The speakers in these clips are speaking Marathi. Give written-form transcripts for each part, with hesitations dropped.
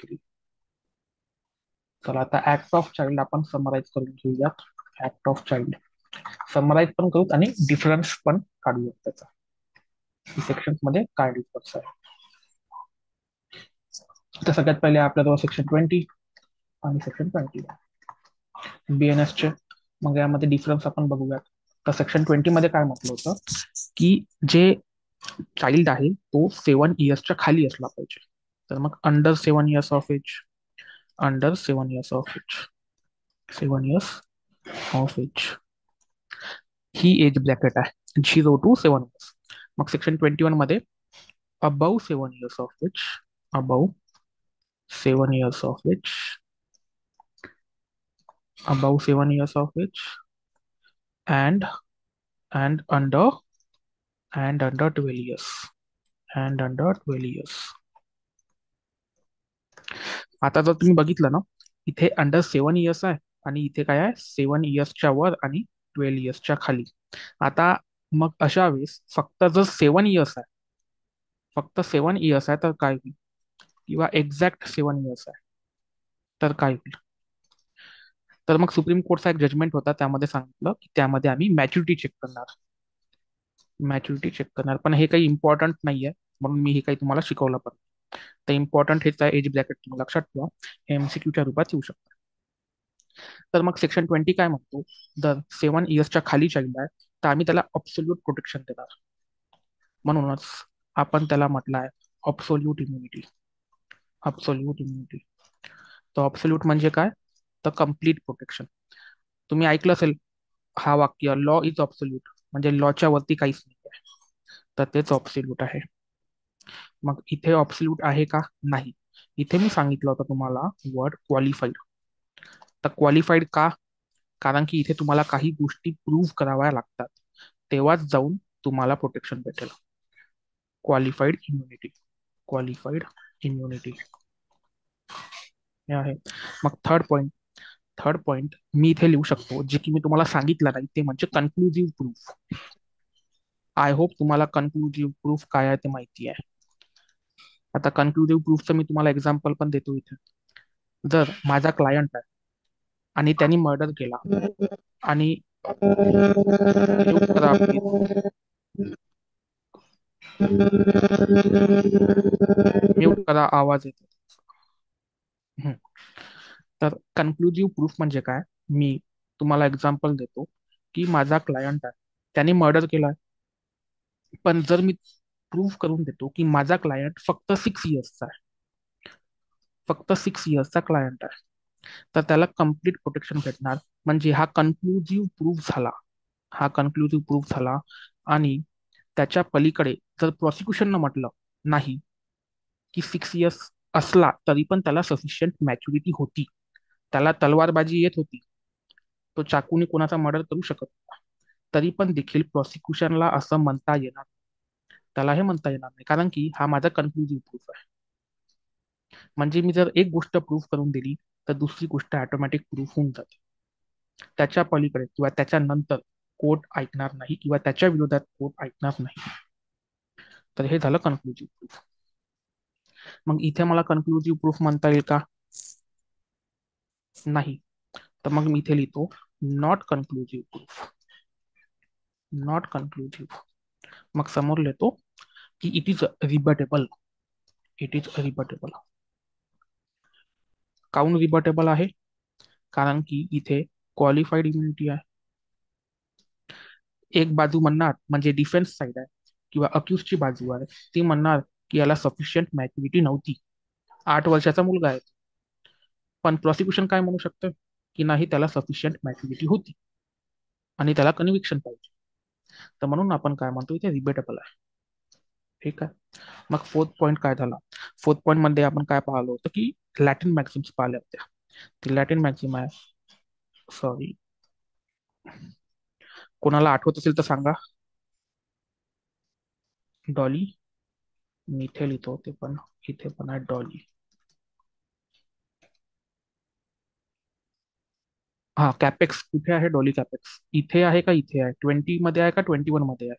केली. चला आता ऍक्ट ऑफ चाइल्ड आपण समराईज करून घेऊयात. ऍक्ट ऑफ चाइल्ड समराईज पण करूत आणि डिफरन्स पण काढूयात त्याचा, सेक्शन मध्ये काय डिफरन्स आहे. तर सगळ्यात पहिले आपल्याजवळ सेक्शन 20 आणि सेक्शन 21 BNS चे. मग यामध्ये डिफरन्स आपण बघूयात. तर सेक्शन 20 मध्ये काय म्हटलं होतं की जे चाइल्ड आहे तो 7 इयर्सच्या खाली असला पाहिजे. तर मग under 7 years of age, under 7 years of age, 7 years of age ही एज ब्रॅकेट आहे, 0 to 7 इयर्स. मग सेक्शन 21 मध्ये above 7 years of age, above 7 years of age, above 7 years of age and and under and under 12 years, and under 12 years. आता जर तुम्ही बघितलं ना, इथे अंडर 7 इयर्स आहे आणि इथे काय आहे 7 इयर्सच्या वर आणि 12 इयर्सच्या खाली. आता मग अशा वेळेस फक्त जर 7 इयर्स आहे, फक्त 7 इयर्स आहे तर काय होईल, किंवा एक्झॅक्ट 7 इयर्स आहे तर काय होईल. तर मग सुप्रीम कोर्टचा एक जजमेंट होता, त्यामध्ये सांगितलं की त्यामध्ये आम्ही मॅच्युरिटी चेक करणार, मॅच्युरिटी चेक करणार. पण हे काही इम्पॉर्टंट नाही आहे म्हणून मी हे काही तुम्हाला शिकवलं पण. तर इम्पॉर्टंट हेच आहे, एज ब्रॅकेट तुम्ही लक्षात ठेवा, हे MCQच्या रूपात येऊ शकतं. तर मग सेक्शन 20 काय म्हणतो, जर 7 इयर्सच्या खाली चाइल्ड आहे तर आम्ही त्याला अब्सोल्यूट प्रोटेक्शन देणार. म्हणूनच आपण त्याला म्हटलं आहे अब्सोल्यूट इम्युनिटी, अब्सोल्यूट इम्युनिटी. तर अब्सोल्यूट म्हणजे काय, तर कम्प्लीट प्रोटेक्शन. तुम्ही ऐकलं असेल हा वाक्य, लॉ इज अब्सोल्यूट, म्हणजे लॉच्या वरती काहीच नाही आहे, तर तेच अब्सोल्यूट आहे. मग इथे अब्सोल्यूट आहे का, नाही. इथे मी सांगितलं होतं तुम्हाला वर्ड क्वालिफाईड. तर क्वालिफाईड का, कारण की इथे तुम्हाला काही गोष्टी प्रूव्ह कराव्या लागतात, तेव्हाच जाऊन तुम्हाला प्रोटेक्शन भेटेल. क्वालिफाईड इम्युनिटी, क्वालिफाईड इम्युनिटी हे आहे. मग थर्ड पॉइंट मी इथे लिहू शकतो, जे की मी तुम्हाला सांगितलं नाही, ते म्हणजे कन्क्लुझिव्ह प्रूफ. आय होप तुम्हाला कन्क्लुझिव्ह प्रूफ काय आहे ते माहिती आहे. आता कन्क्लुझिव्ह प्रूफचं मी तुम्हाला एक्झाम्पल पण देतो इथे. जर माझा क्लायंट आहे आणि त्यांनी मर्डर केला आणि म्यूट करा प्लीज, म्यूट करा, आवाज येतो. हम्म. तर कन्क्लुझिव्ह प्रूफ म्हणजे काय, मी तुम्हाला एक्झाम्पल देतो की माझा क्लायंट आहे, त्याने मर्डर केलाय, पण जर मी प्रूव्ह करून देतो की माझा क्लायंट फक्त 6 इयर्सचा आहे, फक्त 6 इयर्सचा क्लायंट आहे, तर त्याला कम्प्लीट प्रोटेक्शन भेटणार. म्हणजे हा कन्क्लुझिव्ह प्रूफ झाला, हा कन्क्लुझिव्ह प्रूफ झाला. आणि त्याच्या पलीकडे जर प्रॉसिक्युशननं म्हटलं नाही की 6 इयर्स असला तरी पण त्याला सफिशियंट मॅच्युरिटी होती, त्याला तलवारबाजी येत होती, तो चाकूने कोणाचा मर्डर करू शकत होता, तरी पण देखील प्रॉसिक्युशनला असं म्हणता येणार, त्याला हे म्हणता येणार नाही, कारण की हा माझा कन्क्लुझिव्ह प्रूफ आहे. म्हणजे मी जर एक गोष्ट प्रूफ करून दिली तर दुसरी गोष्ट ऑटोमॅटिक प्रूफ होऊन जाते. त्याच्या पलीकडे किंवा त्याच्यानंतर कोर्ट ऐकणार नाही किंवा त्याच्या विरोधात कोर्ट ऐकणार नाही. तर हे झालं कन्क्लुझिव्ह प्रूफ. मग इथे मला कन्क्लुझिव्ह प्रूफ म्हणता येईल का, नाही. तर मग मी इथे लिहितो नॉट कन्क्लुझिव्ह प्रूफ, नॉट कन्क्लुझिव्ह. मग समोर लिहितो की it is rebuttable, it is rebuttable. काऊन रिबटेबल आहे, कारण की इथे क्वालिफाईड इम्युनिटी आहे. एक बाजू म्हणणार, म्हणजे डिफेन्स साइड आहे किंवा अक्युजची बाजू आहे, ती म्हणणार की याला सफिशियंट मॅच्युरिटी नव्हती, 8 वर्षाचा मुलगा आहे. पण प्रॉसिक्युशन काय म्हणू शकतं की नाही, त्याला सफिशियंट मॅच्युरिटी होती आणि त्याला कन्व्हिक्शन पाहिजे. तर म्हणून आपण काय म्हणतो, इथे रिबेटेबल आहे. ठीक आहे. मग फोर्थ पॉईंट काय झाला, फोर्थ पॉईंट मध्ये आपण काय पाहिलं होतं की लॅटिन मॅक्सिम्स पाहिल्या होत्या. ती लॅटिन मॅक्सिम आहे, सॉरी, कोणाला आठवत असेल तर सांगा. डॉली, मी इथे लिहितो ते पण, इथे पण आहे डॉली. हा, कॅपेक्स कुठे आहे, डॉली कॅपेक्स इथे आहे का, इथे आहे, 20 मध्ये आहे का 21 मध्ये आहे.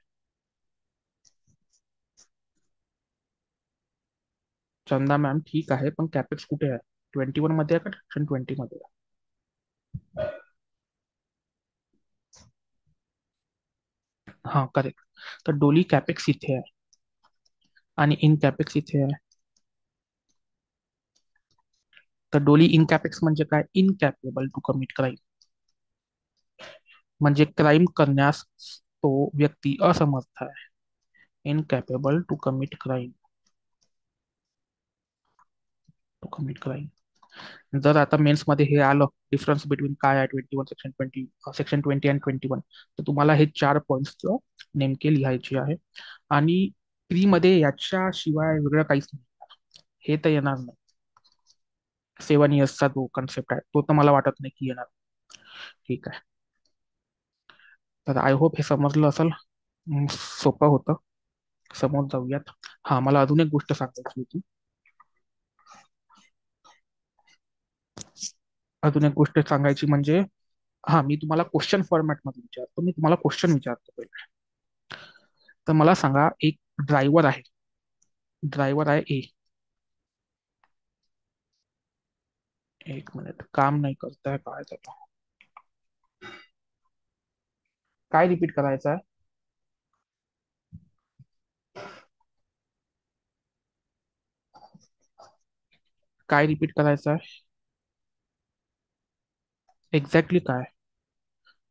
चंदा मॅम ठीक आहे, पण कॅपेक्स कुठे आहे? 21 मध्ये आहे का सेक्शन 20 मध्ये आहे? हा करेक्ट. तर डोली कॅपेक्स इथे आहे आणि इन कॅपेक्स इथे आहे. तर डोली इन कॅपेक्स म्हणजे काय? इनकॅपेबल टू कमिट क्राईम, म्हणजे क्राईम करण्यास तो व्यक्ती असमर्थ आहे. Incapable to commit crime, to commit crime. जर आता मेन्स मध्ये हे आलं, डिफरन्स बिटवीन काय आहे 21 सेक्शन 20 आणि 21, तर तुम्हाला हे 4 पॉईंट्स नेमके लिहायचे आहे. आणि प्री मध्ये याच्याशिवाय वेगळं काहीच नाही, हे तर येणार नाही. 7 इयर्सचा जो कन्सेप्ट आहे तो तर मला वाटत नाही की येणार. ठीक आहे. तर आय होप हे समजलं असेल. सोपं होतं. समोर जाऊयात. हा, मला अजून एक गोष्ट सांगायची होती. अजून एक गोष्ट सांगायची म्हणजे, हा, मी तुम्हाला क्वेश्चन फॉर्मॅट मध्ये विचारतो. मी तुम्हाला क्वेश्चन विचारतो पहिले. तर मला सांगा, एक ड्रायव्हर आहे. ड्रायव्हर आहे ए. एक मिनिट, काम नाही करताय काय त्याला? काय रिपीट करायचं आहे? काय रिपीट करायचं आहे? एक्झॅक्टली काय?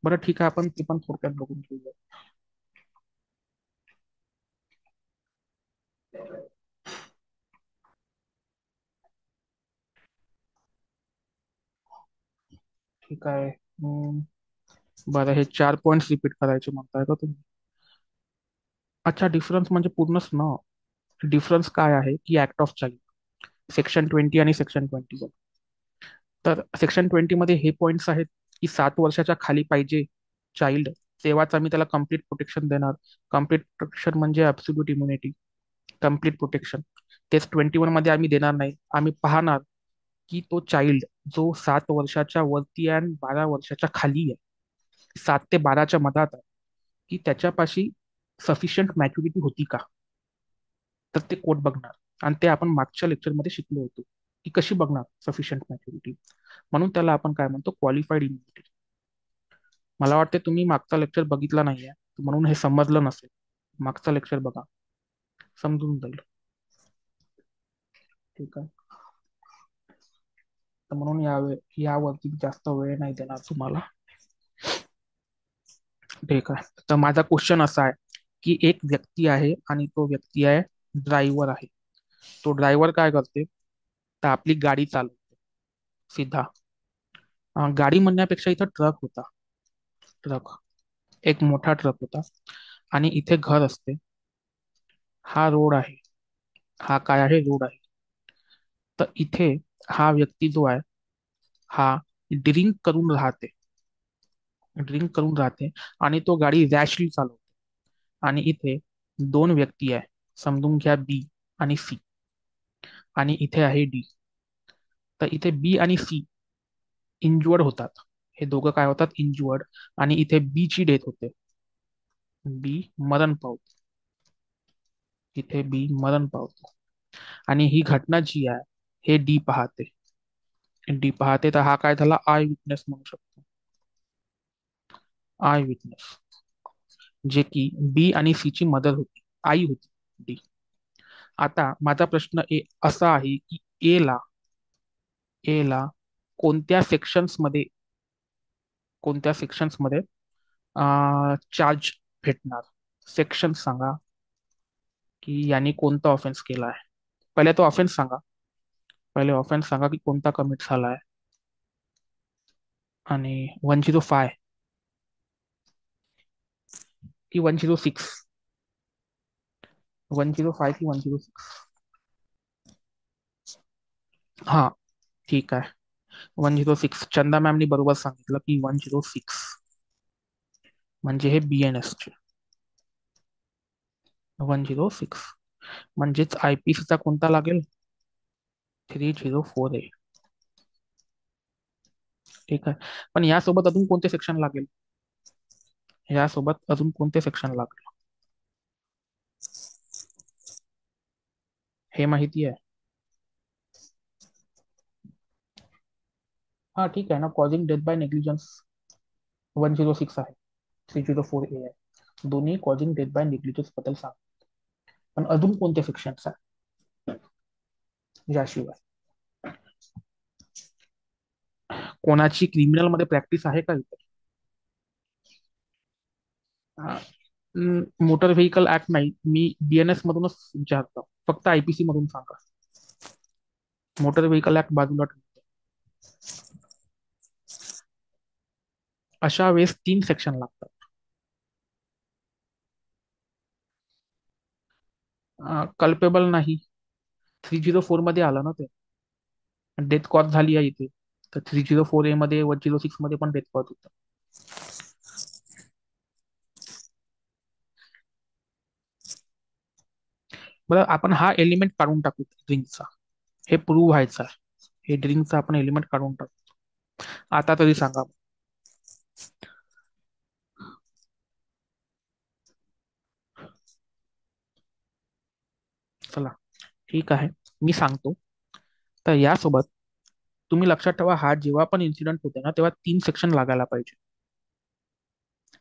बरं ठीक आहे, आपण ते पण थोडक्यात बघून घेऊया. ठीक आहे. बरं, हे 4 पॉईंट्स रिपीट करायचे म्हणताय का तुम्ही? अच्छा, डिफरन्स म्हणजे पूर्णच ना. डिफरन्स काय आहे की ऍक्ट ऑफ चाइल्ड, सेक्शन 20 आणि सेक्शन 21. तर सेक्शन 20 मध्ये हे पॉइंट्स आहेत की 7 वर्षाच्या खाली पाहिजे चाइल्ड, तेव्हाच आम्ही त्याला कम्प्लीट प्रोटेक्शन देणार. कम्प्लीट प्रोटेक्शन म्हणजे ॲब्सोल्यूट इम्युनिटी, कम्प्लीट प्रोटेक्शन. तेच 21 मध्ये आम्ही देणार नाही. आम्ही पाहणार की तो चाइल्ड जो 7 वर्षाच्या वरती आहे आणि 12 वर्षाच्या खाली आहे, 7 ते 12च्या मधात आहे, की त्याच्यापाशी सफिशियंट मॅच्युरिटी होती का? तर ते कोर्ट बघणार. आणि ते आपण मागच्या लेक्चरमध्ये शिकलो होतो की कशी बघणार सफिशियंट मॅच्युरिटी. म्हणून त्याला आपण काय म्हणतो? Qualified immunity. मला वाटते तुम्ही मागचा लेक्चर बघितला नाहीये, म्हणून हे समजलं नसेल. मागचा लेक्चर बघा, समजून जाईल. ठीक आहे. तर म्हणून यावरती जास्त वेळ नाही देणार तुम्हाला. ठीक आहे. तर माझा क्वेश्चन असा आहे की एक व्यक्ती आहे आणि तो व्यक्ती आहे ड्रायव्हर आहे. तो ड्रायव्हर काय करते? तर आपली गाडी चालवते सीधा. गाडी म्हणण्यापेक्षा इथं ट्रक होता. ट्रक, एक मोठा ट्रक होता. आणि इथे घर असते. हा रोड आहे. हा काय आहे? रोड आहे. तर इथे हा व्यक्ती जो आहे, हा ड्रिंक करून राहते. ड्रिंक करून राहते आणि तो गाडी रॅशली चालवतो. आणि इथे 2 व्यक्ती आहे, समजून घ्या बी आणि सी. आणि इथे आहे डी. तर इथे बी आणि सी इंजुअर्ड होतात. हे दोघं काय होतात? इंजुअर्ड. आणि इथे बी ची डेथ होते. बी मरण पावतो. इथे बी मरण पावतो. आणि ही घटना जी आहे, हे डी पाहते. डी पाहते, तर हा काय झाला? आय विटनेस म्हणू शकतो. आय विटनेस, जे की बी आणि सी ची मदर होती, आई होती डी. आता माझा प्रश्न असा आहे की ए ला कोणत्या सेक्शन्स मध्ये, कोणत्या सेक्शन्स मध्ये चार्ज भेटणार? सेक्शन सांगा की यांनी कोणता ऑफेन्स केला आहे. पहिले तो ऑफेन्स सांगा. पहिले ऑफेन्स सांगा की कोणता कमिट झाला आहे. आणि 105 की 106? 105 की 106? हा, ठीक आहे. 106, चंदा मॅमनी बरोबर सांगितलं की 106 म्हणजे हे BNS चे 106. म्हणजेच IPC चा कोणता लागेल? 304A. ठीक आहे. पण यासोबत अजून कोणते सेक्शन लागेल? यासोबत अजून कोणते सेक्शन लागेल हे माहिती आहे? हा ठीक आहे ना, कॉझिंग डेथ बाय नेग्लिजन्स 106 आहे, 304A आहे. दोन्ही कॉझिंग डेथ बाय नेग्लिजन्स बद्दल सांग. पण अजून कोणत्या सेक्शन्स आहे याशिवाय? कोणाची क्रिमिनल मध्ये प्रॅक्टिस आहे का इथे? मोटर व्हेकल ऍक्ट नाही, मी बीएनएस मधूनच विचारतो, फक्त आयपीसी मधून सांगा. मोटर व्हेकल ऍक्ट बाजूला ठेवतो. अशा वेळेस 3 सेक्शन लागतात. कल्पेबल नाही, 304 मध्ये आलं ना ते, डेथ कॉज झाली आहे इथे. तर 304A मध्ये 106 मध्ये पण डेथ कॉज होतं. बरं, आपण हा एलिमेंट काढून टाकू ड्रिंकचा. हे प्रूव्ह व्हायचं आहे. हे ड्रिंकचा आपण एलिमेंट काढून टाकू. आता तरी सांगा. चला ठीक आहे, मी सांगतो. तर यासोबत तुम्ही लक्षात ठेवा, हा जेव्हा पण इन्सिडेंट होते ना, तेव्हा 3 सेक्शन लागायला पाहिजे.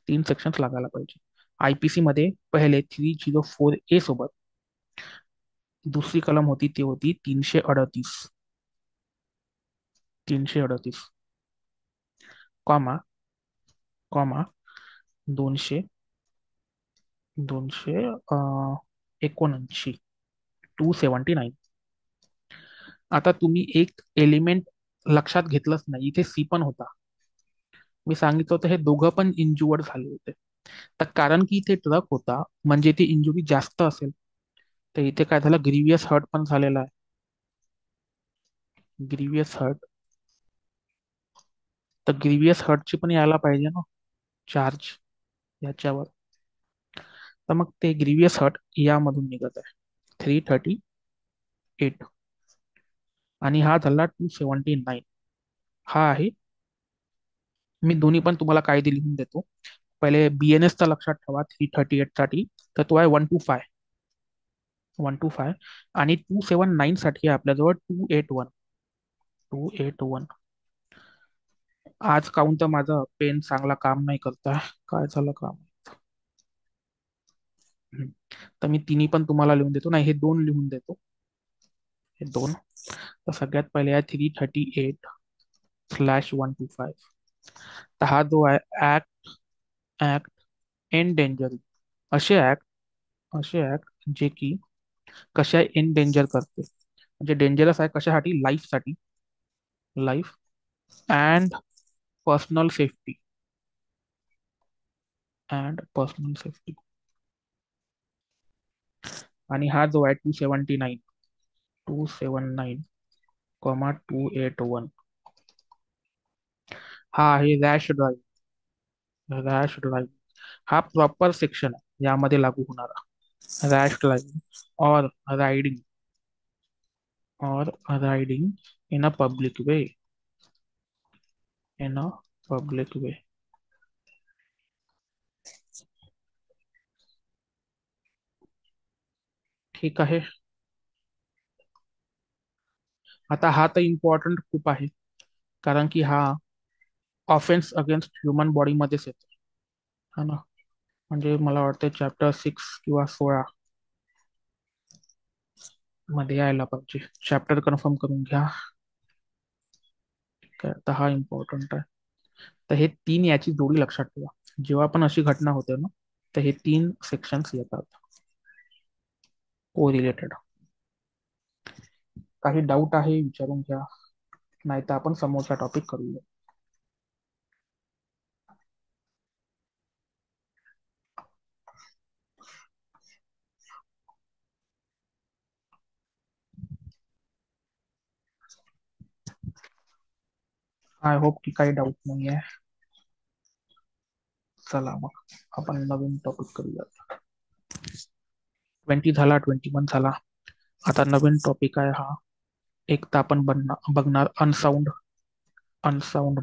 3 सेक्शन लागायला पाहिजे. आयपीसी मध्ये पहिले 304A सोबत दुसरी कलम होती, ती होती 338. 338 कॉमा कॉमा 200 279, 279. आता तुम्ही एक एलिमेंट लक्षात घेतलंच नाही, इथे सी पण होता. मी सांगितलं होतं हे दोघं पण इंजुअर्ड झाले होते. तर कारण की इथे ट्रक होता, म्हणजे ती इंजुरी जास्त असेल. तर इथे काय झालं, ग्रीवियस हर्ट पण झालेला आहे. Grievous hurt. तर ग्रीवियस हर्टची पण यायला पाहिजे ना चार्ज याच्यावर. तर मग ते ग्रीवियस हर्ट यामधून निघत आहे, 338. आणि हा झाला 279. हा आहे. मी दोन्ही पण तुम्हाला कायदे लिहून देतो. पहिले बीएनएसचा लक्षात ठेवा, 338 साठी. तर तो आहे 125. 125. आणि 279 साठी आहे आपल्याजवळ 281. 281. आज काउंट तर माझं पेन चांगला काम नाही करताय. काय झालं काम? हम्म. तर मी तिन्ही पण तुम्हाला लिहून देतो, नाही हे दोन लिहून देतो. हे दोन. तर सगळ्यात पहिले आहे 338/125. तर हा जो आहे ऍक्ट ऍक्ट एंडेंजर. असे ऍक्ट असे ऍक्ट जे की कशा इन डेंजर करते, म्हणजे डेंजरस आहे कशासाठी, लाईफसाठी. Life and personal safety. And personal safety. आणि हा जो आहे 279, 279, 281. हा आहे रॅश ड्राईव्ह. हा प्रॉपर सेक्शन आहे यामध्ये लागू होणारा. Rash drive riding riding in a public way. In a public way. ठीक आहे. आता हा तर इम्पॉर्टंट खूप आहे, कारण की हा ऑफेन्स अगेन्स्ट ह्युमन बॉडीमध्येच येतो, हा ना. म्हणजे मला वाटतं चॅप्टर 6 किंवा 16 मध्ये यायला पाहिजे. चॅप्टर कन्फर्म करून घ्या. काय तर हा इम्पॉर्टंट आहे. तर हे तीन याची जोडी लक्षात ठेवा. जेव्हा पण अशी घटना होते ना, तर हे 3 सेक्शन्स येतात को रिलेटेड. काही डाऊट आहे विचारून घ्या, नाही तर आपण समोरचा टॉपिक करूया. आय होप की काही डाऊट नाही आहे. चला मग आपण नवीन टॉपिक करूया. 20 झाला, 21 झाला. आता नवीन टॉपिक आहे हा. एक तर आपण बघणार unsound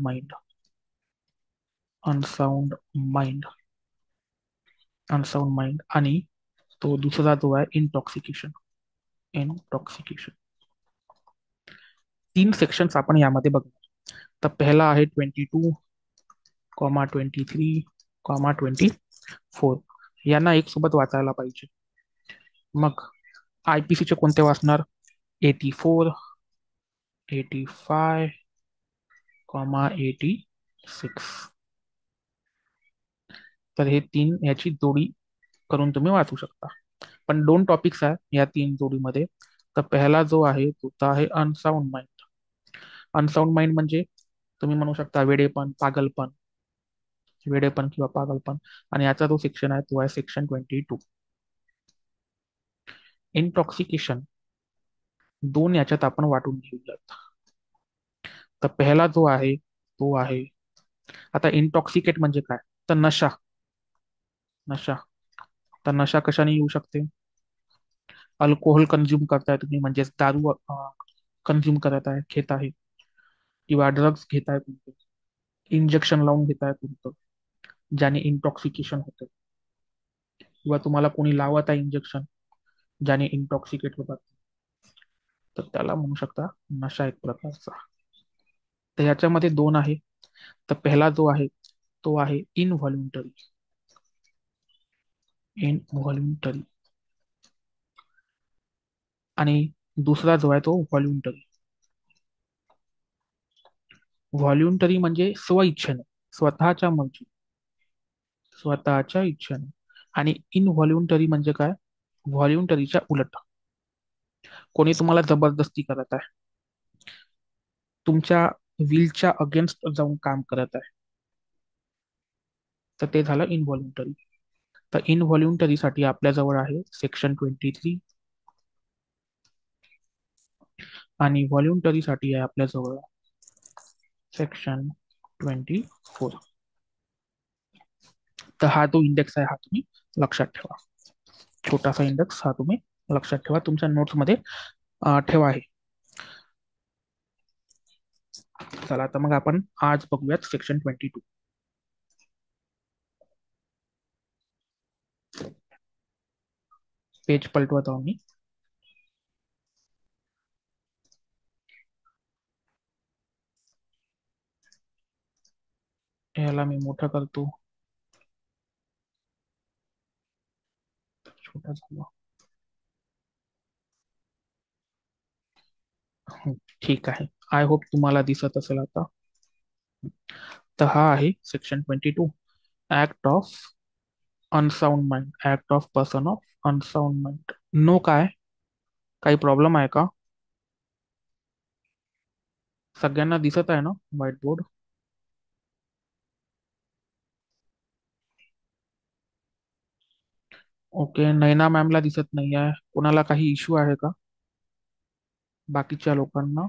mind. Unsound mind unsound mind. आणि तो दुसरा जो आहे इंटॉक्सिकेशन. इंटॉक्सिकेशन. 3 सेक्शन्स आपण यामध्ये बघणार. तर पहिला आहे 22,23,24 यांना एक सोबत वाचायला पाहिजे. मग आयपीसीचे कोणते वाचणार? 84, 85, 86. तर हे तीन याची जोडी करून तुम्ही वाचू शकता. पण दोन टॉपिक्स आहे या तीन जोडीमध्ये. तर पहिला जो आहे तो तर आहे अनसाऊंड माइंड. अनसाऊंड माइंड म्हणजे तुम्ही म्हणू शकता वेडेपण, पागलपण, वेडेपण किंवा पागलपण. आणि याचा जो सेक्शन आहे तो आहे सेक्शन 22. इंटॉक्सिकेशन दोन याच्यात आपण वाटून घेऊयात. तर पहिला जो आहे तो आहे, आता इंटॉक्सिकेट म्हणजे काय? तर नशा. नशा. तर नशा कशाने येऊ शकते? अल्कोहोल कंझ्युम करताय तुम्ही, म्हणजेच दारू कंझ्युम करत आहे, घेत आहे, किंवा ड्रग्ज घेताय कोणते, इंजेक्शन लावून घेताय कोणतं, ज्याने इंटॉक्सिकेशन होतं, किंवा तुम्हाला कोणी लावत आहे इंजेक्शन ज्याने इंटॉक्सिकेट होतात, तर त्याला म्हणू शकता नशा एक प्रकारचा. तर याच्यामध्ये दोन आहे. तर पहिला जो आहे तो आहे इनव्हॉल्युंटरी. इनव्हॉल्युंटरी. आणि दुसरा जो आहे तो व्हॉल्युंटरी. व्हॉल्युंटरी म्हणजे स्वइच्छेने, स्वतःच्या मर्जी, स्वतःच्या इच्छेने. आणि इनव्हॉल्युंटरी म्हणजे काय? व्हॉल्युंटरीच्या उलट. कोणी तुम्हाला जबरदस्ती करत आहे, तुमच्या विलच्या अगेन्स्ट जाऊन काम करत आहे, तर ते झालं इनव्हॉल्युंटरी. तर इनव्हॉल्युंटरीसाठी आपल्याजवळ आहे सेक्शन 23. आणि व्हॉल्युंटरीसाठी आहे आपल्याजवळ सेक्शन 24. तर हा जो इंडेक्स आहे हा तुम्ही लक्षात ठेवा. छोटासा इंडेक्स हा तुम्ही लक्षात ठेवा, तुमच्या नोट्समध्ये ठेवा आहे. चला आता मग आपण आज बघूयात सेक्शन 22. पेज पलटवत आहो मी. याला मी मोठं करतो, छोटा झाला. ठीक आहे. आय होप तुम्हाला दिसत असेल आता. तर हा आहे section 22. Act of unsound mind, act of person of unsound mind. No काय? काही प्रॉब्लेम आहे का? सगळ्यांना दिसत आहे ना व्हाईट बोर्ड? ओके, नैना मॅमला दिसत नाही आहे. कोणाला काही इश्यू आहे का बाकीच्या लोकांना?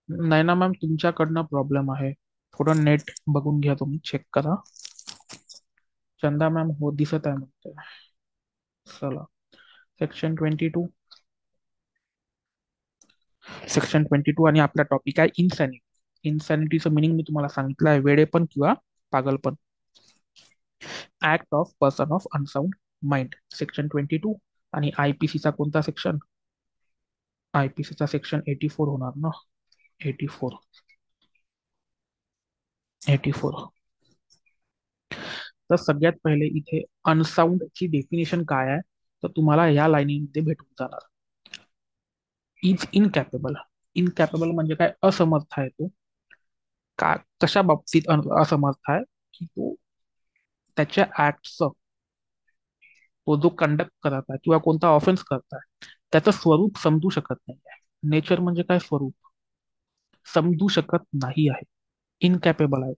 नैना मॅम तुमच्याकडनं प्रॉब्लेम आहे, थोडं नेट बघून घ्या, तुम्ही चेक करा. चंदा मॅम हो दिसत आहे म्हणते. चला, सेक्शन 22. सेक्शन 22 आणि आपला टॉपिक आहे इन्सॅनिटी. इन्सॅनिटीचं मिनिंग मी तुम्हाला सांगितलं आहे, वेडेपण किंवा पागलपण. Act of person of unsound mind, section 22. आणि आयपीसीचा कोणता सेक्शन? आयपीसीचा सेक्शन 84 होणार ना. 84. 84. तर सगळ्यात पहिले इथे अनसाउंड ची डेफिनेशन काय आहे, तर तुम्हाला या लाईनीमध्ये भेटून जाणार. इज इनकॅपेबल. इनकॅपेबल म्हणजे काय? असमर्थ आहे तो. का कशा बाबतीत असमर्थ आहे? की तो त्याच्या ऍक्टचं, तो जो कंडक्ट करत आहे किंवा कोणता ऑफेन्स करत आहे त्याचं स्वरूप समजू शकत नाही आहे. नेचर म्हणजे काय? स्वरूप समजू शकत नाही आहे, इनकॅपेबल आहे.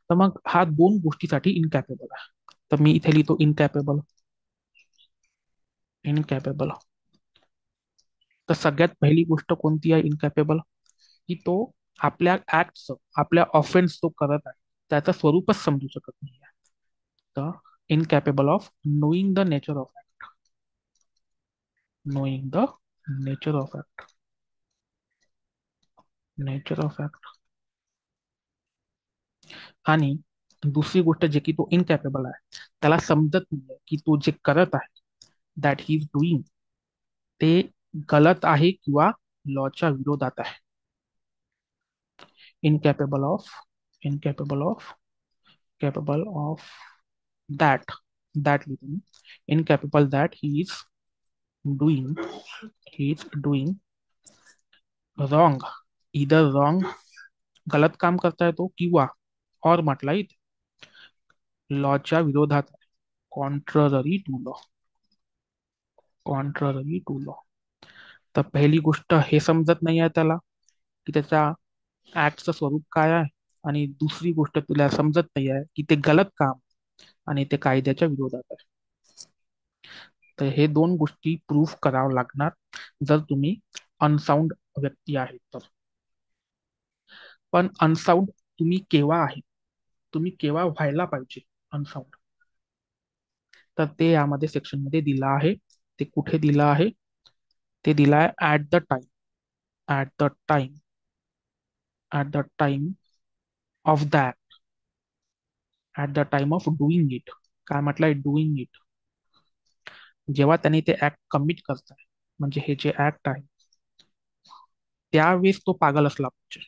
तर मग हा दोन गोष्टीसाठी इनकॅपेबल आहे. तर मी इथे लिहितो इनकॅपेबल. इनकॅपेबल. तर सगळ्यात पहिली गोष्ट कोणती आहे इनकॅपेबल? की तो आपल्या ऍक्टचं, आपल्या ऑफेन्स तो करत आहे त्याचं स्वरूपच समजू शकत नाही आहे. तर incapable of knowing the nature of act. Knowing the nature of act. Nature of act. आणि दुसरी गोष्ट जे की तो इनकॅपेबल आहे, त्याला समजत नाहीये की तो जे करत आहे, दॅट ही इज डुईंग, ते गलत आहे किंवा लॉच्या विरोधात आहे. Incapable of, incapable of, capable of that, that लिहितो मी. Incapable that doing he is doing wrong, either wrong, गलत काम करता है तो, किंवा और म्हटलं इथे लॉच्या विरोधात, contrary to law, contrary to law. तर पहिली गोष्ट हे समजत नाही आहे त्याला की त्याच्या ऍक्टचं स्वरूप काय आहे, आणि दुसरी गोष्ट तुला समजत नाही आहे की ते गलत काम आणि ते कायद्याच्या विरोधात आहे. तर हे दोन गोष्टी प्रूफ करावं लागणार जर तुम्ही अनसाऊंड व्यक्ती आहेत तर. पण अनसाऊंड तुम्ही केव्हा आहे, तुम्ही केव्हा व्हायला पाहिजे अनसाऊंड, तर ते यामध्ये सेक्शन मध्ये दिलं आहे. ते कुठे दिलं आहे, ते दिलं आहे at the time, at the time, at the time of that, at the time of doing it. काय म्हटलंय, डुईंग इट. जेव्हा त्यांनी ते ऍक्ट कमिट करताय, म्हणजे हे जे ऍक्ट आहे, त्यावेळेस तो पागल असला पाहिजे.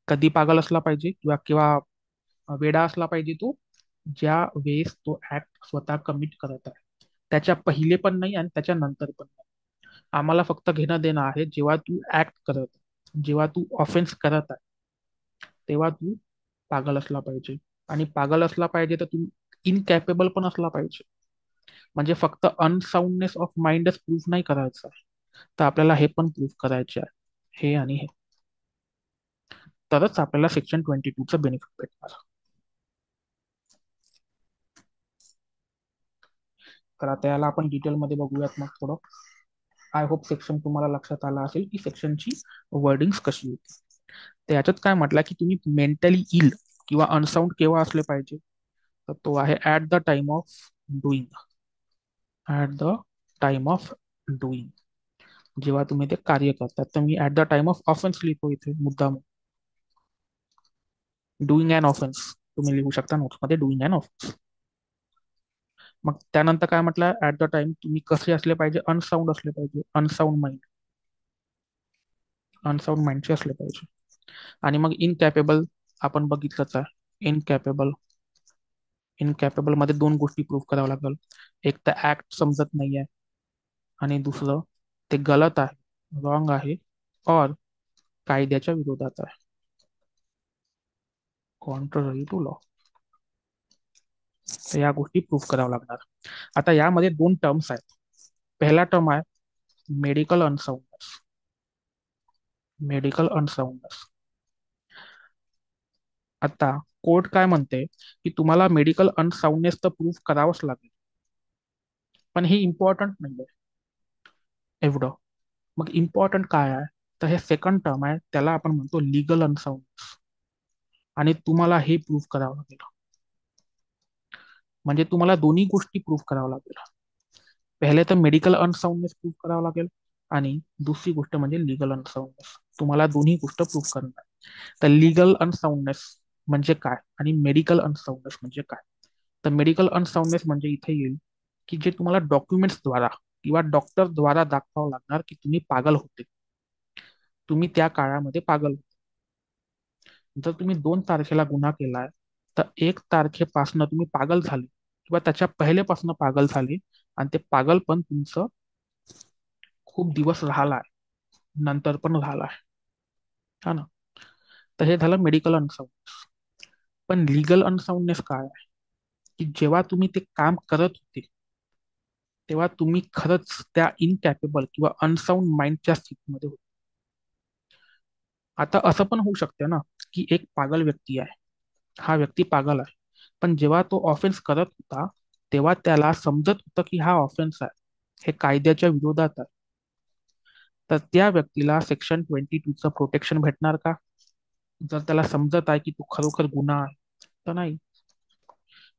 कधी पागल असला पाहिजे किंवा किंवा वेडा असला पाहिजे तो, ज्या वेळेस तो ऍक्ट स्वतः कमिट करत आहे. त्याच्या पहिले पण नाही आणि त्याच्या नंतर पण नाही. आम्हाला फक्त घेणं देणं आहे जेव्हा तू ऍक्ट करत, जेव्हा तू ऑफेन्स करत आहे, तेव्हा तू पागल असला पाहिजे. आणि पागल असला पाहिजे तर तू इनकॅपेबल पण असला पाहिजे. म्हणजे फक्त अनसाऊंडनेस ऑफ माइंडच प्रूफ नाही करायचं आहे, तर आपल्याला हे पण प्रूफ करायचे आहे, हे आणि हे. तरच आपल्याला सेक्शन 22चं बेनिफिट भेटणार. तर आता याला आपण डिटेलमध्ये बघूयात मग थोडं. आय होप सेक्शन तुम्हाला लक्षात आलं असेल की सेक्शनची वर्डिंग्स कशी होती. तर याच्यात काय म्हटलं की तुम्ही मेंटली इल किंवा अनसाऊंड केव्हा असले पाहिजे, तर तो आहे at the time of doing, at the time of doing, जेव्हा तुम्ही ते कार्य करतात. तर मी at the time of offence लिहितो इथे मुद्दाम. डुईंग अँड ऑफेन्स तुम्ही लिहू शकता नोट्समध्ये, डुईंग अँड ऑफेन्स. मग त्यानंतर काय म्हटलं, ऍट द टाइम तुम्ही कसे असले पाहिजे, अनसाऊंड असले पाहिजे, अनसाऊंड माइंड, अनसाऊंड माइंडचे असले पाहिजे. आणि मग इनकॅपेबल आपण बघितलंच आहे. इनकॅपेबल, इनकॅपेबल मध्ये दोन गोष्टी प्रूव्ह कराव्या लागल. एक तर ऍक्ट समजत नाहीये, आणि दुसरं ते गलत आहे, रॉंग आहे, और कायद्याच्या विरोधात आहे, कॉन्ट्ररी टू लॉ. तर या गोष्टी प्रूव्ह कराव्या लागणार. आता यामध्ये दोन टर्म्स आहेत. पहिला टर्म आहे मेडिकल अनसाऊंडनेस, मेडिकल अनसाऊंडनेस. आता कोर्ट काय म्हणते की तुम्हाला मेडिकल अनसाऊंडनेस तर प्रूव्ह करावंच लागेल, पण हे इम्पॉर्टंट नाही आहे एवढं. मग इम्पॉर्टंट काय आहे, तर हे सेकंड टर्म आहे, त्याला आपण म्हणतो लिगल अनसाऊंडनेस. आणि तुम्हाला हे प्रूव्ह करावं लागेल. म्हणजे तुम्हाला दोन्ही गोष्टी प्रूव्ह कराव्या लागेल. पहिले तर मेडिकल अनसाऊंडनेस प्रूव्ह करावं लागेल, आणि दुसरी गोष्ट म्हणजे लिगल अनसाऊंडनेस. तुम्हाला दोन्ही गोष्ट प्रूव्ह करणार. तर लिगल अनसाऊंडनेस म्हणजे काय आणि मेडिकल अनसाऊंडनेस म्हणजे काय. तर मेडिकल अनसाऊंडनेस म्हणजे इथे येईल की जे तुम्हाला डॉक्युमेंट्सद्वारा किंवा डॉक्टरद्वारा दाखवावं लागणार की तुम्ही पागल होते, तुम्ही त्या काळामध्ये पागल होते. जर तुम्ही 2 तारखेला गुन्हा केलाय, तर 1 तारखेपासनं तुम्ही पागल झाले किंवा त्याच्या पहिलेपासून पागल झाले, आणि ते पागलपण तुमचं खूप दिवस राहिलाय, नंतर पण राहिलाय, हा ना. तर हे झालं मेडिकल अनसाऊंडनेस. पण लिगल अनसाऊंडनेस काय आहे, की जेव्हा तुम्ही ते काम करत होते, तेव्हा तुम्ही खरंच त्या इनकॅपेबल किंवा अनसाऊंड माइंडच्या स्थितीमध्ये होते. आता असं पण होऊ शकते ना की एक पागल व्यक्ती आहे, हा व्यक्ती पागल आहे, पण जेव्हा तो ऑफेन्स करत होता, तेव्हा त्याला समजत होतं की हा ऑफेन्स आहे, हे कायद्याच्या विरोधात आहे. तर त्या व्यक्तीला सेक्शन 22चं प्रोटेक्शन भेटणार का, जर त्याला समजत आहे की तो खरोखर गुन्हा आहे, तर नाही.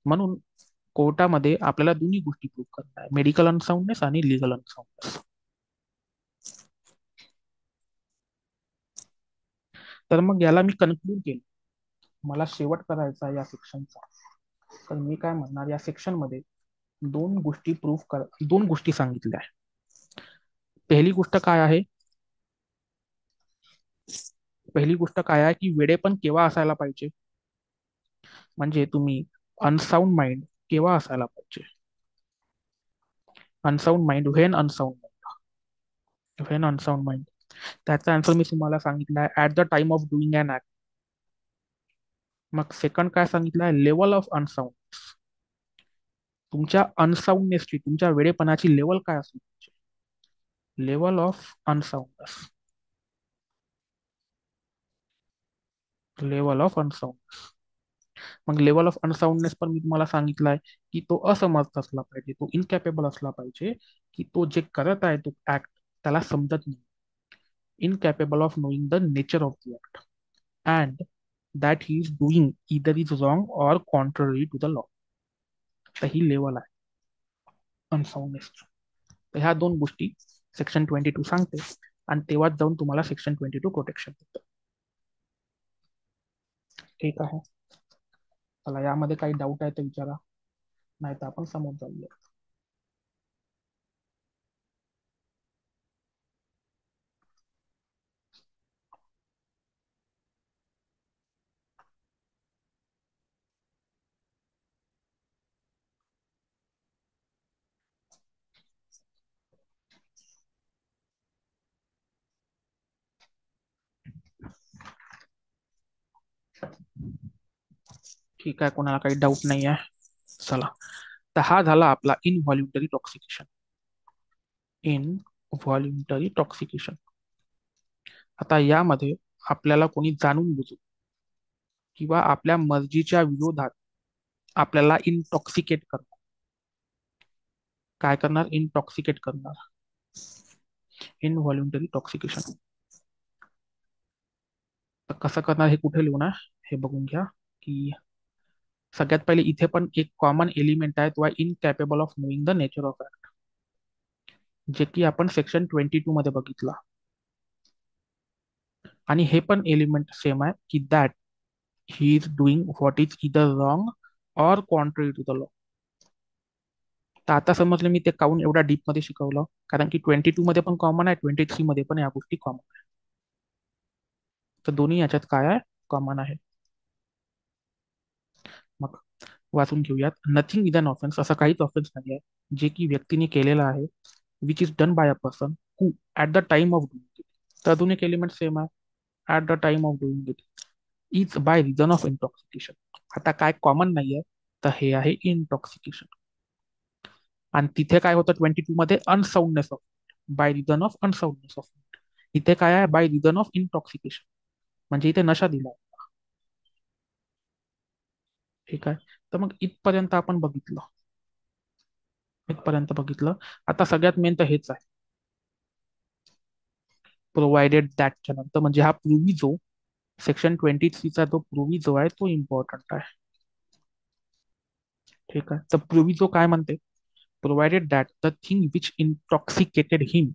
म्हणून कोर्टामध्ये आपल्याला दोन्ही गोष्टी प्रूव्ह करणार आहे, मेडिकल अनसाऊंडनेस आणि लिगल अनसाऊंडनेस. तर मग याला मी कन्क्लूड केलं, मला शेवट करायचा आहे या सेक्शनचा. तर मी काय म्हणणार, या सेक्शन मध्ये दोन गोष्टी सांगितल्या आहे. पहिली गोष्ट काय आहे? पहिली गोष्ट काय आहे की वेडे पण केव्हा असायला पाहिजे, म्हणजे तुम्ही अनसाऊंड माइंड केव्हा असायला पाहिजे. Unsound mind, when unsound mind, त्याचा आन्सर मी तुम्हाला सांगितला आहे at the time of doing an act. मग सेकंड काय सांगितलं आहे, लेवल ऑफ अनसाऊंड. तुमच्या अनसाऊंडनेसची, तुमच्या वेडेपणाची लेवल काय असली पाहिजे, लेवल ऑफ अनसाऊंडनेस, लेवल ऑफ अनसाऊंड. मग लेवल ऑफ अनसाऊंडनेस पण मी तुम्हाला सांगितलं आहे की तो असमर्थ असला पाहिजे, तो इनकॅपेबल असला पाहिजे, की तो जे करत आहे तो ऍक्ट त्याला समजत नाही, incapable of knowing the nature of the act, and that he is doing either is wrong or contrary to the law. तर ही लेवल आहे अनसाऊंडनेस. तर ह्या दोन गोष्टी सेक्शन 22 सांगते, आणि तेव्हाच जाऊन तुम्हाला सेक्शन 22 प्रोटेक्शन देतं. ठीक आहे, चला यामध्ये काही डाऊट आहे तर विचारा, नाही तर आपण समोर जाऊया. ठीक आहे, कोणाला काही डाऊट नाही आहे. चला, तर हा झाला आपला इनव्हॉल्युंटरी टॉक्सिकेशन. इनव्हॉल्युंटरी टॉक्सिकेशन. आता यामध्ये आपल्याला कोणी जाणून बुजून किंवा आपल्या मर्जीच्या विरोधात आपल्याला इंटॉक्सिकेट करणार. काय करणार? इंटॉक्सिकेट करणार. इनव्हॉल्युंटरी टॉक्सिकेशन. तर कसं करणार हे कुठे लिहून आहे हे बघून घ्या. की सगळ्यात पहिले इथे पण एक कॉमन एलिमेंट आहे, तो आहे incapable of knowing the nature of act, जे की आपण सेक्शन 22 मध्ये बघितला. आणि हे पण एलिमेंट सेम आहे की that he is doing what is either wrong or contrary to the law. तर आता समजलं मी ते काऊन एवढा डीप मध्ये शिकवलं, कारण की 22 मध्ये पण कॉमन आहे, 23 मध्ये पण या गोष्टी कॉमन आहे. तर दोन्ही याच्यात काय आहे, कॉमन आहे. मग वाचून घेऊयात. नथिंग इज अन ऑफेन्स, असं काहीच ऑफेन्स नाही आहे जे की व्यक्तीने केलेलं आहे, which is done by a person who at the time of doing it. तर दोन्ही एलिमेंट सेम आहे, at the time of doing it is by reason of intoxication. आता काय कॉमन नाहीये, तर हे आहे इंटॉक्सिकेशन. आणि तिथे काय होतं 22 मध्ये, unsoundness of, by reason of unsoundness of. इथे काय आहे, बाय रिझन ऑफ इंटॉक्सिकेशन, म्हणजे इथे नशा दिला. ठीक आहे, तर मग इथपर्यंत बघितलं. आता सगळ्यात मेन तर हेच आहे, प्रोव्हायडेड दॅटच्या नंतर, म्हणजे हा प्रोव्हिजो, सेक्शन 23 चा जो प्रोव्हिजो आहे तो इम्पॉर्टंट आहे. ठीक आहे, तर प्रोव्हिजो काय म्हणते, provided that the thing which intoxicated him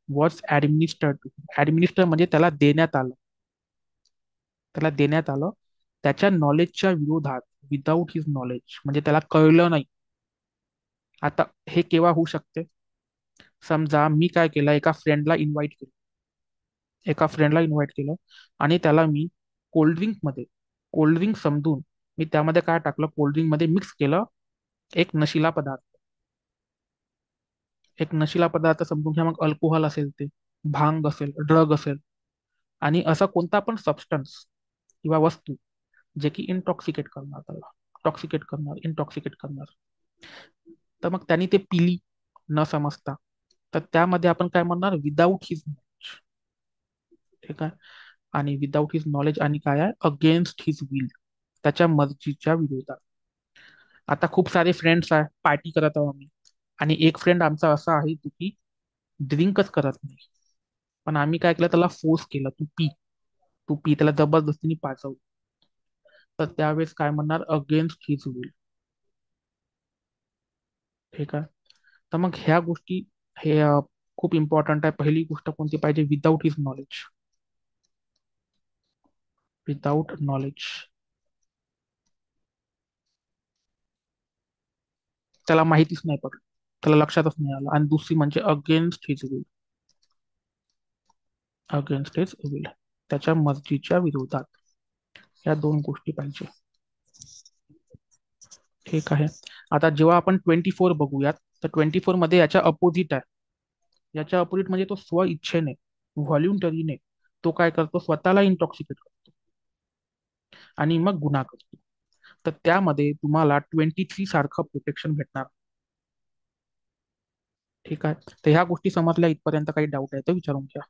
was administered to. Administer म्हणजे त्याला देण्यात आलं त्याच्या नॉलेजच्या विरोधात, विदाऊट हिज नॉलेज, म्हणजे त्याला कळलं नाही. आता हे केव्हा होऊ शकते, समजा मी काय केलं, एका फ्रेंडला इन्व्हाइट केलं आणि त्याला मी कोल्ड्रिंक समजून मी त्यामध्ये काय टाकलं, कोल्ड्रिंक मध्ये मिक्स केलं एक नशिला पदार्थ. एक नशिला पदार्थ समजून घ्या, मग अल्कोहोल असेल, ते भांग असेल, ड्रग असेल, आणि असा कोणता पण सबस्टन्स किंवा वस्तू जे की इंटॉक्सिकेट करणार, त्याला इंटॉक्सिकेट करणार. तर मग त्यांनी ते पिली न समजता, तर त्यामध्ये आपण काय म्हणणार, विदाऊट हिज नॉलेज. ठीक आहे, आणि विदाऊट हिज नॉलेज, आणि काय आहे, अगेन्स्ट हिज विल, त्याच्या मर्जीच्या विरोधात. आता खूप सारे फ्रेंड्स आहे, पार्टी करत आहोत आम्ही, आणि एक फ्रेंड आमचा असा आहे जो की ड्रिंकच करत नाही, पण आम्ही काय केलं, त्याला फोर्स केलं, तू पी, त्याला जबरदस्तीने पाजवलं. तर त्यावेळेस काय म्हणणार, अगेन्स्ट हिज विल. ठीक आहे, तर मग ह्या गोष्टी, हे खूप इम्पॉर्टंट आहे. पहिली गोष्ट कोणती पाहिजे, without his knowledge. Without knowledge. त्याला माहितीच नाही पडलं, त्याला लक्षातच नाही आलं. आणि दुसरी म्हणजे against his will. Against his will, त्याच्या मर्जीच्या विरोधात. या दोन गोष्टी पाहिजे. ठीक आहे. आता जेव्हा आपण 24 बघूयात, तर 24 मध्ये याच्या अपोजिट आहे. याच्या अपोजिट म्हणजे तो स्व इच्छेने, व्हॉल्युंटरीने तो काय करतो, स्वतःला इंटॉक्सिकेट करतो आणि मग गुन्हा करतो. तर त्यामध्ये तुम्हाला 23 सारखं प्रोटेक्शन भेटणार. ठीक आहे. तर ह्या गोष्टी समजल्या इथपर्यंत काही डाऊट आहे तर विचारून घ्या.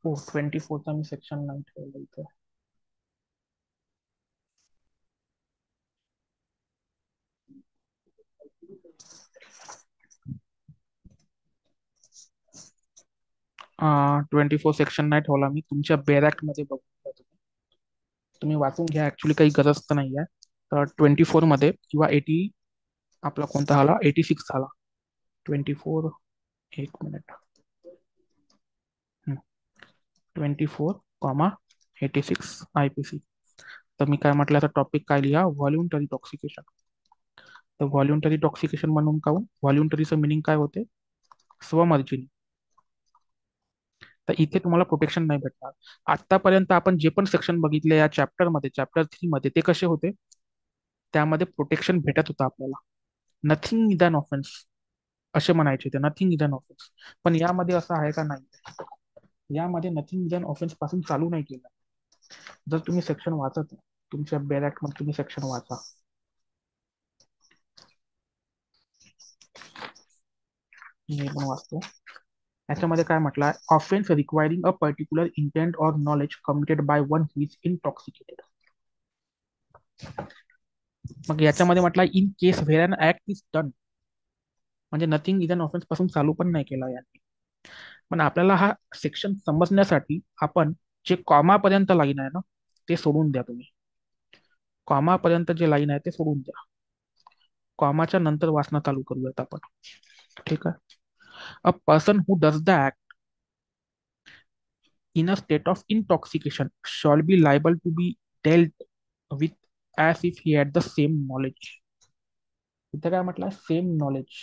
हो, 24चा मी सेक्शन 9 ठेवलं इथे. 24 सेक्शन नाही ठेवला मी, तुमच्या बॅरॅक मध्ये बघून घ्या तुम्ही. तुम्ही वाचून घ्या, ऍक्च्युली काही गरज तर नाही आहे. तर 24 मध्ये किंवा 80, आपला कोणता आला, 86 आला. 24, एक मिनिट. 24, 86 IPC. तर मी काय म्हटलं, आता टॉपिक काय लिहा, व्हॉल्युंटरी टॉक्सिकेशन. तर व्हॉल्युंटरी टॉक्सिकेशन म्हणून काऊन, व्हॉल्युंटरीचं मिनिंग काय होते, स्वमर्जीने. तर इथे तुम्हाला प्रोटेक्शन नाही भेटणार. आतापर्यंत आपण जे पण सेक्शन बघितले या चॅप्टरमध्ये, चॅप्टर 3 मध्ये, ते कसे होते, त्यामध्ये प्रोटेक्शन भेटत होतं आपल्याला. नथिंग इज अन ऑफेन्स असे म्हणायचे ते, नथिंग इज अन ऑफेन्स. पण यामध्ये असं आहे का, नाही. यामध्ये नथिंग इज अन ऑफेन्स पासून चालू नाही केलं. जर तुम्ही सेक्शन वाचत, तुमच्या बॅरॅक मध्ये तुम्ही सेक्शन वाचा. मी पण वाचतो. याच्यामध्ये काय म्हटलं, offence requiring a particular intent or knowledge committed by one who is intoxicated. मग याच्यामध्ये म्हटलं, in case where an act is done, म्हणजे नथिंग इज अन ऑफेन्स पासून चालू पण नाही केला यांनी. पण आपल्याला हा सेक्शन समजण्यासाठी आपण जे कॉमा पर्यंत लाईन आहे ना, ते सोडून द्या तुम्ही. कॉमा पर्यंत जे लाईन आहे ते सोडून द्या. कॉमाच्या नंतर वाचणं चालू करूयात आपण. ठीक आहे. A person who does the act in a state of intoxication shall be liable to be dealt with as if he had the same knowledge. इथं काय म्हटलं, same knowledge.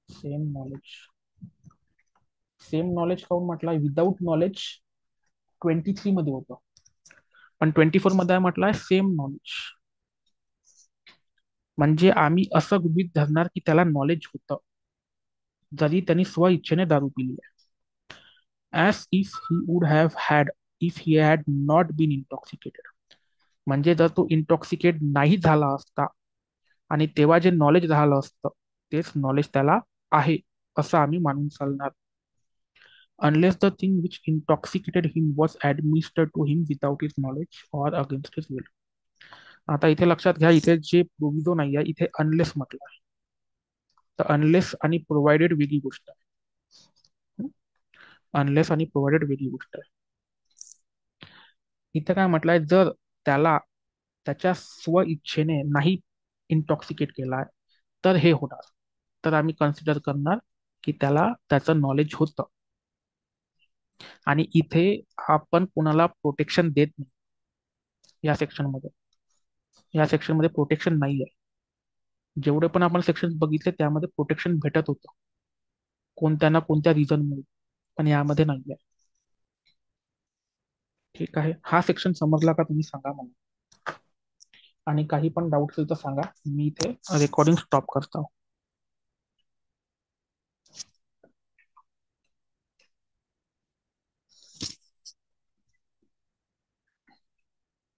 Same knowledge. Same knowledge काऊन म्हटलं, विदाउट नॉलेज 23 मध्ये होतं, पण 24 मध्ये म्हटलंय सेम नॉलेज. म्हणजे आम्ही असं गृहीत धरणार की त्याला नॉलेज होतं, जरी त्यांनी स्व इच्छेने दारू पिली आहे. As if he would have had if he had not been intoxicated. म्हणजे जर तो इंटॉक्सिकेट नाही झाला असता आणि तेव्हा जे नॉलेज झालं असतं, तेच नॉलेज त्याला आहे असं आम्ही मानून चालणार. Unless the thing which intoxicated him was administered to him without his knowledge or against his will. आता इथे लक्षात घ्या, इथे जे प्रोविजो नाही आहे, इथे अनलेस म्हटलं आहे. तर अनलेस आणि प्रोव्हाइडेड वेगळी गोष्ट आहे. अनलेस आणि प्रोव्हाइडेड वेगळी गोष्ट आहे. इथे काय म्हटलंय, जर त्याला त्याच्या स्व इच्छेने नाही इंटॉक्सिकेट केलाय, तर हे होणार. तर आम्ही कन्सिडर करणार की त्याला त्याचं नॉलेज होतं. आणि इथे आपण कुणाला प्रोटेक्शन देत नाही या सेक्शनमध्ये. या सेक्शनमध्ये प्रोटेक्शन नाही आहे. जेवढे पण आपण सेक्शन बघितले त्यामध्ये प्रोटेक्शन भेटत होतं कोणत्या ना कोणत्या रिझनमुळे, पण यामध्ये नाही आहे. ठीक आहे. हा सेक्शन समजला का तुम्ही, सांगा मला. आणि काही पण डाऊट असेल तर सांगा, मी इथे रेकॉर्डिंग स्टॉप करतो.